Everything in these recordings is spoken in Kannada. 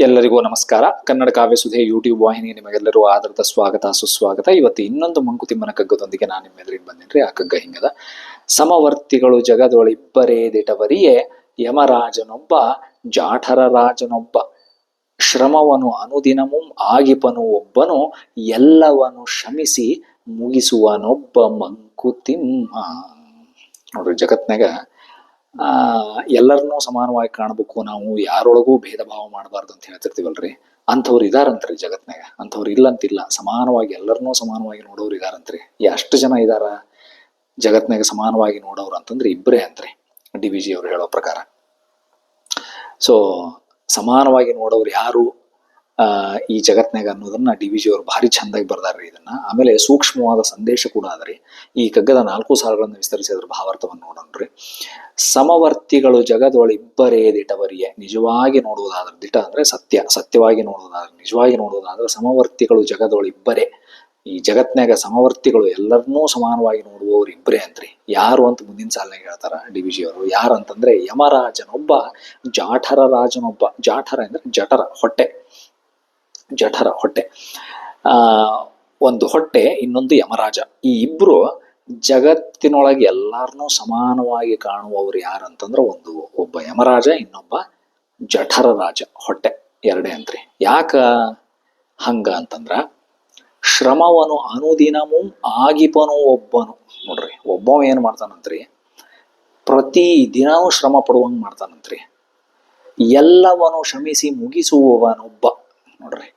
ಎಲ್ಲರಿಗೂ ನಮಸ್ಕಾರ. ಕನ್ನಡ ಕಾವ್ಯಸುಧೆ ಯೂಟ್ಯೂಬ್ ವಾಹಿನಿ ನಿಮಗೆಲ್ಲರೂ ಆದರದ ಸ್ವಾಗತ ಸುಸ್ವಾಗತ. ಇವತ್ತು ಇನ್ನೊಂದು ಮಂಕುತಿಮ್ಮನ ಕಗ್ಗದೊಂದಿಗೆ ನಾನು ನಿಮ್ಮೆದುರಿಗೆ ಬಂದಿನ್ರಿ. ಆ ಕಗ್ಗ ಹಿಂಗದ: ಸಮವರ್ತಿಗಳು ಜಗದೊಳಿಬ್ಬರೇ ದಿಟವರಿಯೇ, ಯಮರಾಜನೊಬ್ಬ ಜಾಠರ ರಾಜನೊಬ್ಬ, ಶ್ರಮವನು ಅನುದಿನಮೂ ಆಗಿಪನು ಒಬ್ಬನು, ಎಲ್ಲವನು ಶ್ರಮಿಸಿ ಮುಗಿಸುವನೊಬ್ಬ ಮಂಕುತಿಮ್ಮ. ನೋಡ್ರಿ, ಜಗತ್ನಾಗ ಎಲ್ಲರನ್ನೂ ಸಮಾನವಾಗಿ ಕಾಣಬೇಕು, ನಾವು ಯಾರೊಳಗೂ ಭೇದ ಭಾವ ಮಾಡಬಾರ್ದು ಅಂತ ಹೇಳ್ತಿರ್ತೀವಲ್ರಿ. ಅಂಥವ್ರು ಇದಾರಂತ್ರಿ ಜಗತ್ನಾಗ. ಅಂಥವ್ರು ಇಲ್ಲಂತಿಲ್ಲ, ಸಮಾನವಾಗಿ ಎಲ್ಲರನ್ನೂ ಸಮಾನವಾಗಿ ನೋಡೋರು ಇದಾರಂತ್ರಿ. ಎಷ್ಟು ಜನ ಇದಾರ ಜಗತ್ನಾಗ ಸಮಾನವಾಗಿ ನೋಡೋರು ಅಂತಂದ್ರೆ ಇಬ್ಬರೇ ಅಂತ್ರಿ, DVG ಅವ್ರು ಹೇಳೋ ಪ್ರಕಾರ. ಸೊ ಸಮಾನವಾಗಿ ನೋಡೋರು ಯಾರು ಈ ಜಗತ್ನಾಗ ಅನ್ನೋದನ್ನ DVG ಅವ್ರು ಭಾರಿ ಚಂದಾಗಿ ಬರ್ದಾರ್ರಿ ಇದನ್ನ. ಆಮೇಲೆ ಸೂಕ್ಷ್ಮವಾದ ಸಂದೇಶ ಕೂಡ ಅದರಿ. ಈ ಕಗ್ಗದ 4 ಸಾಲುಗಳನ್ನು ವಿಸ್ತರಿಸಿ ಅದ್ರ ಭಾವಾರ್ಥವನ್ನು ನೋಡೋಣ್ರಿ. ಸಮವರ್ತಿಗಳು ಜಗದೊಳಿಬ್ಬರೇ ದಿಟವರಿಯೇ. ನಿಜವಾಗಿ ನೋಡುವುದಾದ್ರೆ, ದಿಟ ಅಂದ್ರೆ ಸತ್ಯ, ಸತ್ಯವಾಗಿ ನೋಡುವುದಾದ್ರೆ, ನಿಜವಾಗಿ ನೋಡುವುದಾದ್ರೆ ಸಮವರ್ತಿಗಳು ಜಗದೊಳಿಬ್ಬರೇ. ಈ ಜಗತ್ನಾಗ ಸಮವರ್ತಿಗಳು ಎಲ್ಲರನ್ನೂ ಸಮಾನವಾಗಿ ನೋಡುವವರು ಇಬ್ಬರೇ ಅಂತ್ರಿ. ಯಾರು ಅಂತ ಮುಂದಿನ ಸಾಲಿನಾಗ ಹೇಳ್ತಾರ DVG ಅವರು. ಯಾರು ಅಂತಂದ್ರೆ ಯಮರಾಜನೊಬ್ಬ, ಜಾಠರ ರಾಜನೊಬ್ಬ. ಜಾಠರ ಅಂದ್ರೆ ಜಠರ, ಹೊಟ್ಟೆ. ಜಠರ ಹೊಟ್ಟೆ, ಒಂದು ಹೊಟ್ಟೆ, ಇನ್ನೊಂದು ಯಮರಾಜ. ಈ ಇಬ್ರು ಜಗತ್ತಿನೊಳಗೆ ಎಲ್ಲಾರನ್ನೂ ಸಮಾನವಾಗಿ ಕಾಣುವವರು ಯಾರಂತಂದ್ರ ಒಬ್ಬ ಯಮರಾಜ, ಇನ್ನೊಬ್ಬ ಜಠರ ರಾಜ. ಹೊಟ್ಟೆ ಎರಡೇ ಅಂತ್ರಿ. ಯಾಕ ಹಂಗ ಅಂತಂದ್ರ, ಶ್ರಮವನು ಅನುದಿನಮೂ ಆಗಿಪನು ಒಬ್ಬನು. ನೋಡ್ರಿ, ಒಬ್ಬವ ಏನ್ ಮಾಡ್ತಾನಂತ್ರಿ, ಪ್ರತಿ ದಿನವೂ ಶ್ರಮ ಪಡುವಂಗ್ ಮಾಡ್ತಾನಂತ್ರಿ. ಎಲ್ಲವನು ಶ್ರಮಿಸಿ ಮುಗಿಸುವವನೊಬ್ಬ. ನೋಡ್ರಿ,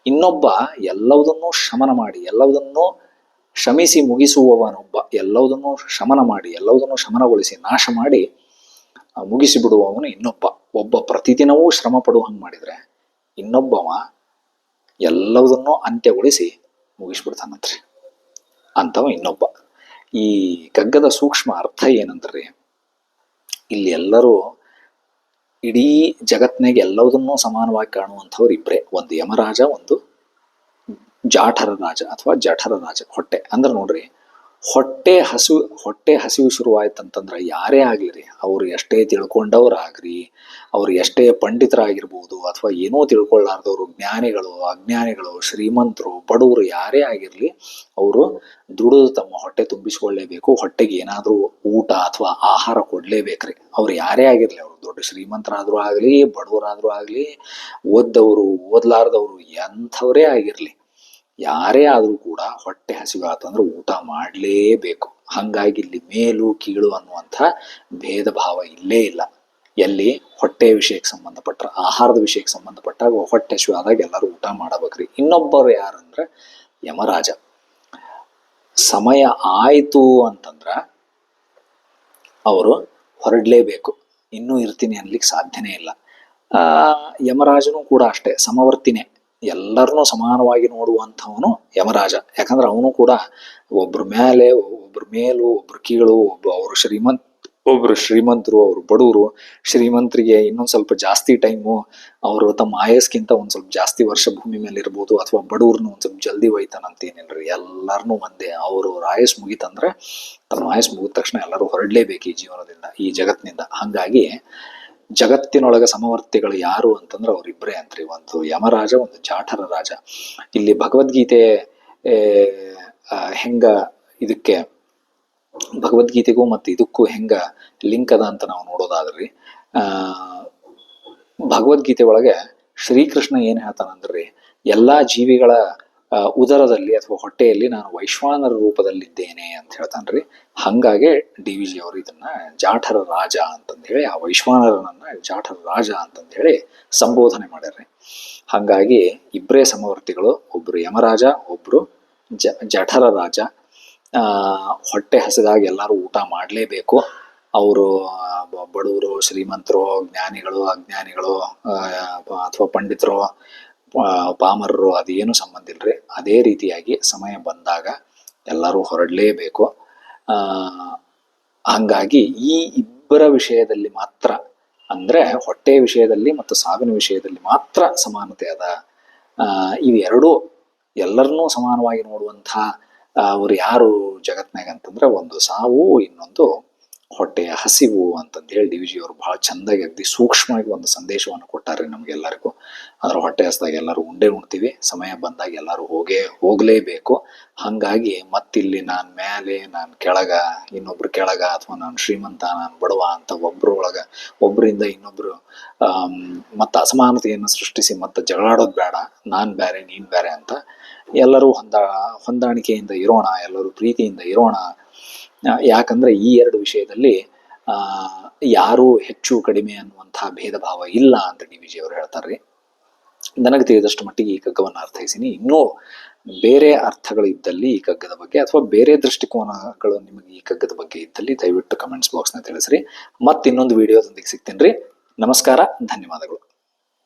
ಇನ್ನೊಬ್ಬ ಎಲ್ಲವುದನ್ನು ಶಮನ ಮಾಡಿ, ಎಲ್ಲವುದನ್ನು ಶ್ರಮಿಸಿ ಮುಗಿಸುವವನೊಬ್ಬ. ಎಲ್ಲವುದನ್ನು ಶಮನ ಮಾಡಿ, ಎಲ್ಲವುದನ್ನು ಶಮನಗೊಳಿಸಿ, ನಾಶ ಮಾಡಿ ಮುಗಿಸಿ ಬಿಡುವವನು ಇನ್ನೊಬ್ಬ. ಒಬ್ಬ ಪ್ರತಿದಿನವೂ ಶ್ರಮ ಪಡುವಂಗೆ ಮಾಡಿದ್ರೆ, ಇನ್ನೊಬ್ಬವ ಎಲ್ಲವುದನ್ನು ಅಂತ್ಯಗೊಳಿಸಿ ಮುಗಿಸ್ಬಿಡ್ತಾನಂತ್ರಿ. ಅಂತವ ಇನ್ನೊಬ್ಬ. ಈ ಕಗ್ಗದ ಸೂಕ್ಷ್ಮ ಅರ್ಥ ಏನಂದ್ರಿ, ಇಲ್ಲಿ ಎಲ್ಲರೂ ಇಡೀ ಜಗತ್ನಾಗ ಎಲ್ಲವುದನ್ನೂ ಸಮಾನವಾಗಿ ಕಾಣುವಂಥವ್ರು ಇಬ್ಬರೇ. ಒಂದು ಯಮರಾಜ, ಒಂದು ಜಾಠರ ರಾಜ ಅಥವಾ ಜಠರ ರಾಜ. ಹೊಟ್ಟೆ ಅಂದ್ರೆ ನೋಡ್ರಿ, ಹೊಟ್ಟೆ ಹಸಿವು ಶುರುವಾಯ್ತಂತಂದ್ರ ಯಾರೇ ಆಗ್ಲಿ, ಅವ್ರು ಎಷ್ಟೇ ತಿಳ್ಕೊಂಡವ್ರಾಗ್ರಿ, ಅವ್ರು ಎಷ್ಟೇ ಪಂಡಿತರಾಗಿರ್ಬೋದು ಅಥವಾ ಏನೋ ತಿಳ್ಕೊಳ್ಳಾರ್ದವ್ರು, ಜ್ಞಾನಿಗಳು ಅಜ್ಞಾನಿಗಳು, ಶ್ರೀಮಂತರು ಬಡವರು ಯಾರೇ ಆಗಿರ್ಲಿ, ಅವರು ದುಡಿದು ತಮ್ಮ ಹೊಟ್ಟೆ ತುಂಬಿಸ್ಕೊಳ್ಳೇಬೇಕು. ಹೊಟ್ಟೆಗೆ ಏನಾದ್ರೂ ಊಟ ಅಥವಾ ಆಹಾರ ಕೊಡ್ಲೇಬೇಕ್ರಿ. ಅವ್ರು ಯಾರೇ ಆಗಿರ್ಲಿ, ಅವ್ರು ದೊಡ್ಡ ಶ್ರೀಮಂತರಾದ್ರೂ ಆಗ್ಲಿ, ಬಡವರಾದ್ರೂ ಆಗ್ಲಿ, ಓದ್ದವರು ಓದ್ಲಾರ್ದವ್ರು ಎಂಥವ್ರೇ ಆಗಿರ್ಲಿ, ಯಾರೇ ಆದ್ರೂ ಕೂಡ ಹೊಟ್ಟೆ ಹಸಿವಾತಂದ್ರೆ ಊಟ ಮಾಡಲೇಬೇಕು. ಹಂಗಾಗಿ ಇಲ್ಲಿ ಮೇಲು ಕೀಳು ಅನ್ನುವಂಥ ಭೇದ ಭಾವ ಇಲ್ಲೇ ಇಲ್ಲ. ಎಲ್ಲಿ ಹೊಟ್ಟೆ ವಿಷಯಕ್ಕೆ ಸಂಬಂಧಪಟ್ಟ, ಆಹಾರದ ವಿಷಯಕ್ಕೆ ಸಂಬಂಧಪಟ್ಟಾಗ ಹೊಟ್ಟೆ ಹಸಿವಾದಾಗ ಎಲ್ಲರೂ ಊಟ ಮಾಡಬೇಕ್ರಿ. ಇನ್ನೊಬ್ಬರು ಯಾರಂದ್ರೆ ಯಮರಾಜ. ಸಮಯ ಆಯ್ತು ಅಂತಂದ್ರ ಅವರು ಹೊರಡ್ಲೇಬೇಕು, ಇನ್ನೂ ಇರ್ತೀನಿ ಅನ್ಲಿಕ್ಕೆ ಸಾಧ್ಯನೇ ಇಲ್ಲ. ಯಮರಾಜನು ಕೂಡ ಅಷ್ಟೇ, ಸಮವರ್ತಿನೇ. ಎಲ್ಲರನ್ನೂ ಸಮಾನವಾಗಿ ನೋಡುವಂಥವನು ಯಮರಾಜ. ಯಾಕಂದ್ರೆ ಅವನು ಕೂಡ ಒಬ್ರ ಮೇಲೆ, ಒಬ್ರ ಮೇಲು, ಒಬ್ರು ಕೀಳು, ಒಬ್ರು ಶ್ರೀಮಂತರು, ಅವರು ಬಡವರು. ಶ್ರೀಮಂತರಿಗೆ ಇನ್ನೊಂದು ಸ್ವಲ್ಪ ಜಾಸ್ತಿ ಟೈಮು, ಅವರು ತಮ್ಮ ಆಯಸ್ಗಿಂತ ಒಂದ್ ಸ್ವಲ್ಪ ಜಾಸ್ತಿ ವರ್ಷ ಭೂಮಿ ಮೇಲೆ ಇರ್ಬೋದು, ಅಥವಾ ಬಡವ್ರನ್ನ ಒಂದ್ ಸ್ವಲ್ಪ ಜಲ್ದಿ ಒಯ್ತಾನಂತೇನಿಲ್ರಿ. ಎಲ್ಲಾರನ್ನೂ ಒಂದೇ. ಅವ್ರ ಆಯಸ್ ಮುಗಿತಂದ್ರೆ, ತಮ್ಮ ಆಯಸ್ ಮುಗಿದ ತಕ್ಷಣ ಎಲ್ಲರೂ ಹೊರಡ್ಲೇಬೇಕು ಈ ಜೀವನದಿಂದ, ಈ ಜಗತ್ತಿನಿಂದ. ಹಂಗಾಗಿ ಜಗತ್ತಿನೊಳಗ ಸಮವರ್ತಿಗಳು ಯಾರು ಅಂತಂದ್ರೆ ಅವ್ರಿಬ್ರೇ ಅಂತ್ರಿ, ಒಂದು ಯಮರಾಜ, ಒಂದು ಜಾಠರ ರಾಜ. ಇಲ್ಲಿ ಭಗವದ್ಗೀತೆ ಹೆಂಗ ಇದಕ್ಕೆ, ಭಗವದ್ಗೀತೆಗೂ ಮತ್ತು ಇದಕ್ಕೂ ಹೆಂಗ ಲಿಂಕ್ ಅದ ಅಂತ ನಾವು ನೋಡೋದಾದ್ರಿ, ಭಗವದ್ಗೀತೆ ಒಳಗೆ ಶ್ರೀಕೃಷ್ಣ ಏನ್ ಹೇಳ್ತಾನಂದ್ರಿ, ಎಲ್ಲಾ ಜೀವಿಗಳ ಉದರದಲ್ಲಿ ಅಥವಾ ಹೊಟ್ಟೆಯಲ್ಲಿ ನಾನು ವೈಶ್ವಾನರ ರೂಪದಲ್ಲಿದ್ದೇನೆ ಅಂತ ಹೇಳ್ತಾನ್ರಿ. ಹಂಗಾಗಿ DVG ಅವರು ಇದನ್ನ ಜಾಠರ ರಾಜ ಅಂತಂದೇಳಿ, ಆ ವೈಶ್ವಾನರನನ್ನ ಜಾಠರ ರಾಜ ಅಂತಂದೇಳಿ ಸಂಬೋಧನೆ ಮಾಡ್ಯಾರ್ರಿ. ಹಂಗಾಗಿ ಇಬ್ಬರೇ ಸಮವರ್ತಿಗಳು, ಒಬ್ರು ಯಮರಾಜ, ಒಬ್ರು ಜಠರ ರಾಜ. ಹೊಟ್ಟೆ ಹಸಿದಾಗ ಎಲ್ಲರೂ ಊಟ ಮಾಡಲೇಬೇಕು. ಅವರು ಬಡವರು, ಶ್ರೀಮಂತರು, ಜ್ಞಾನಿಗಳು ಅಜ್ಞಾನಿಗಳು, ಅಥವಾ ಪಂಡಿತರು, ಪಾಮರರು, ಅದೇನು ಸಂಬಂಧ ಇಲ್ರಿ. ಅದೇ ರೀತಿಯಾಗಿ ಸಮಯ ಬಂದಾಗ ಎಲ್ಲರೂ ಹೊರಡಲೇಬೇಕು. ಹಂಗಾಗಿ ಈ ಇಬ್ಬರ ವಿಷಯದಲ್ಲಿ ಮಾತ್ರ, ಅಂದ್ರೆ ಹೊಟ್ಟೆ ವಿಷಯದಲ್ಲಿ ಮತ್ತು ಸಾವಿನ ವಿಷಯದಲ್ಲಿ ಮಾತ್ರ ಸಮಾನತೆ ಅದ. ಇವೆರಡೂ ಎಲ್ಲರನ್ನೂ ಸಮಾನವಾಗಿ ನೋಡುವಂಥ ಅವ್ರು ಯಾರು ಜಗತ್ನಾಗ ಅಂತಂದ್ರೆ, ಒಂದು ಸಾವು, ಇನ್ನೊಂದು ಹೊಟ್ಟೆಯ ಹಸಿವು ಅಂತಂದು ಹೇಳಿ ಡಿ ವಿ ಜಿ ಅವರು ಬಹಳ ಚಂದಾಗಿ ಅಗದಿ ಸೂಕ್ಷ್ಮವಾಗಿ ಒಂದು ಸಂದೇಶವನ್ನು ಕೊಟ್ಟಾರೆ ನಮಗೆಲ್ಲರಿಗೂ. ಅದರ ಹೊಟ್ಟೆ ಹಸ್ದಾಗ ಎಲ್ಲರೂ ಉಂಡೆ ಉಣ್ತೀವಿ, ಸಮಯ ಬಂದಾಗ ಎಲ್ಲರೂ ಹೋಗಲೇಬೇಕು. ಹಾಗಾಗಿ ಮತ್ತಿಲ್ಲಿ ನಾನು ಮೇಲೆ, ನಾನು ಕೆಳಗ, ಇನ್ನೊಬ್ರು ಕೆಳಗ, ಅಥವಾ ನಾನು ಶ್ರೀಮಂತ, ನಾನು ಬಡವ ಅಂತ ಒಬ್ಬರಿಂದ ಇನ್ನೊಬ್ರು ಮತ್ತು ಅಸಮಾನತೆಯನ್ನು ಸೃಷ್ಟಿಸಿ ಮತ್ತೆ ಜಗಳಾಡೋದು ಬೇಡ. ನಾನು ಬೇರೆ ನೀನು ಬೇರೆ ಅಂತ ಎಲ್ಲರೂ ಹೊಂದಾಣಿಕೆಯಿಂದ ಇರೋಣ, ಎಲ್ಲರೂ ಪ್ರೀತಿಯಿಂದ ಇರೋಣ. ಯಾಕಂದ್ರೆ ಈ ಎರಡು ವಿಷಯದಲ್ಲಿ ಯಾರೂ ಹೆಚ್ಚು ಕಡಿಮೆ ಅನ್ನುವಂತಹ ಭೇದ ಭಾವ ಇಲ್ಲ ಅಂತ ಡಿ ವಿ ಜಿ ಅವರು ಹೇಳ್ತಾರ್ರಿ. ನನಗೆ ತಿಳಿದಷ್ಟು ಮಟ್ಟಿಗೆ ಈ ಕಗ್ಗವನ್ನು ಅರ್ಥೈಸಿನಿ. ಇನ್ನೂ ಬೇರೆ ಅರ್ಥಗಳು ಇದ್ದಲ್ಲಿ ಈ ಕಗ್ಗದ ಬಗ್ಗೆ, ಅಥವಾ ಬೇರೆ ದೃಷ್ಟಿಕೋನಗಳು ನಿಮಗೆ ಈ ಕಗ್ಗದ ಬಗ್ಗೆ ಇದ್ದಲ್ಲಿ ದಯವಿಟ್ಟು ಕಮೆಂಟ್ಸ್ ಬಾಕ್ಸ್ನ ತಿಳಿಸ್ರಿ. ಮತ್ತೆ ಇನ್ನೊಂದು ವಿಡಿಯೋದೊಂದಿಗೆ ಸಿಗ್ತೀನಿ. ನಮಸ್ಕಾರ, ಧನ್ಯವಾದಗಳು.